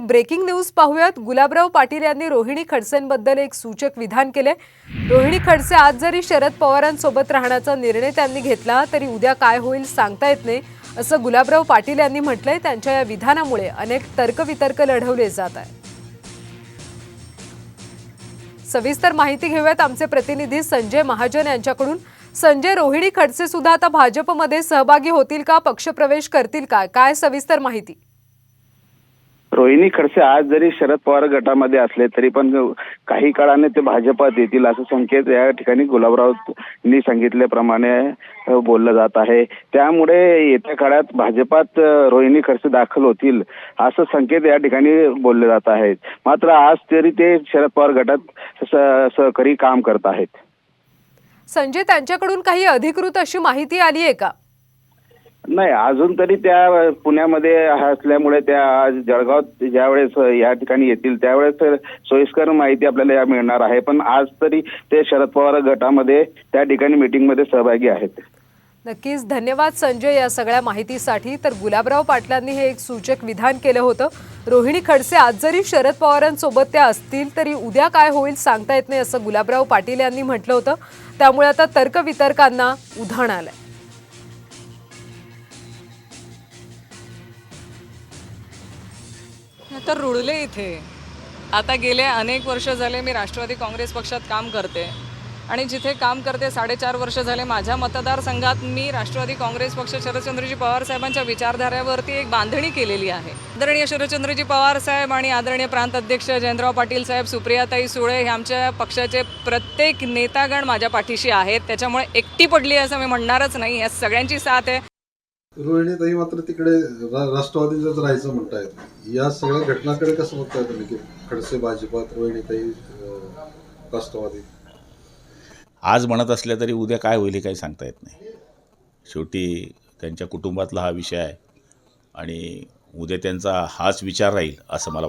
एक breaking news पाहूयात। गुलाबराव पाटील यांनी रोहिणी खडसेंबद्दल एक सूचक विधान केले। रोहिणी खडसे आज जरी शरद पवारांसोबत राहण्याचा निर्णय त्यांनी घेतला तरी उद्या काय होईल सांगता येत नाही, असं गुलाबराव पाटील यांनी म्हटलंय। त्यांच्या या विधानामुळे अनेक तर्कवितर्क लढवले जात आहेत। सविस्तर माहिती घेऊयात आमचे प्रतिनिधी संजय महाजन यांच्याकडून। संजय, रोहिणी खडसे सुद्धा आता भाजपमध्ये सहभागी होतील का, पक्षप्रवेश करतील का, काय सविस्तर माहिती? रोहिणी खडसे आज जरी शरद पवार गटामध्ये असले तरी पण काही काळाने ते भाजपात येतील असं संकेत या ठिकाणी गुलाबरावांनी सांगितल्याप्रमाणे बोललं जात आहे। त्यामुळे येत्या काळात भाजपात रोहिणी खडसे दाखल होतील असं संकेत या ठिकाणी बोलले जात आहेत। मात्र आज तरी ते शरद पवार गटात सहकारी काम करत आहेत। संजय, त्यांच्याकडून काही अधिकृत अशी माहिती आली आहे का? नाही, अजून तरी त्या पुण्यामध्ये असल्यामुळे त्या आज जळगावात ज्यावेळेस या ठिकाणी येतील त्यावेळेस सोयीस्कर माहिती आपल्याला मिळणार आहे। पण आज तरी ते शरद पवार गटामध्ये त्या ठिकाणी मीटिंगमध्ये सहभागी आहेत। नक्कीच धन्यवाद संजय या सगळ्या माहितीसाठी। तर गुलाबराव पाटलांनी हे एक सूचक विधान केलं होतं। रोहिणी खडसे आज जरी शरद पवारांसोबत त्या असतील तरी उद्या काय होईल सांगता येत नाही, असं गुलाबराव पाटील यांनी म्हटलं होतं। त्यामुळे आता तर्कवितर्कांना उधाण आलंय। तर रुळले इथे आता गेले अनेक वर्ष झाले मी राष्ट्रवादी काँग्रेस पक्षात काम करते आणि जिथे काम करते 4.5 वर्ष झाले माझ्या मतदारसंघात मी राष्ट्रवादी काँग्रेस पक्ष शरदचंद्रजी पवार साहेबांच्या विचारधाऱ्यावरती एक बांधणी केलेली आहे। आदरणीय शरदचंद्रजी पवार साहेब आणि आदरणीय प्रांत अध्यक्ष जयंतराव पाटील साहेब, सुप्रियाताई सुळे हे आमच्या पक्षाचे प्रत्येक नेतागण माझ्या पाठीशी आहेत। त्याच्यामुळे एकटी पडली असं मी म्हणणारच नाही, या सगळ्यांची साथ आहे। रोहिणीताई मात्र तिकडे राष्ट्रवादीतच राहायचं म्हणतायत। या सगळ्या घटनाकडे कसं बघताय तुम्ही की खडसे भाजपात, रोहिणीताई राष्ट्रवादी? आज म्हणत असल्या तरी उद्या काय होईल काही सांगता येत नाही। शेवटी त्यांच्या कुटुंबातला हा विषय आहे आणि उद्या त्यांचा हाच विचार राहील असं मला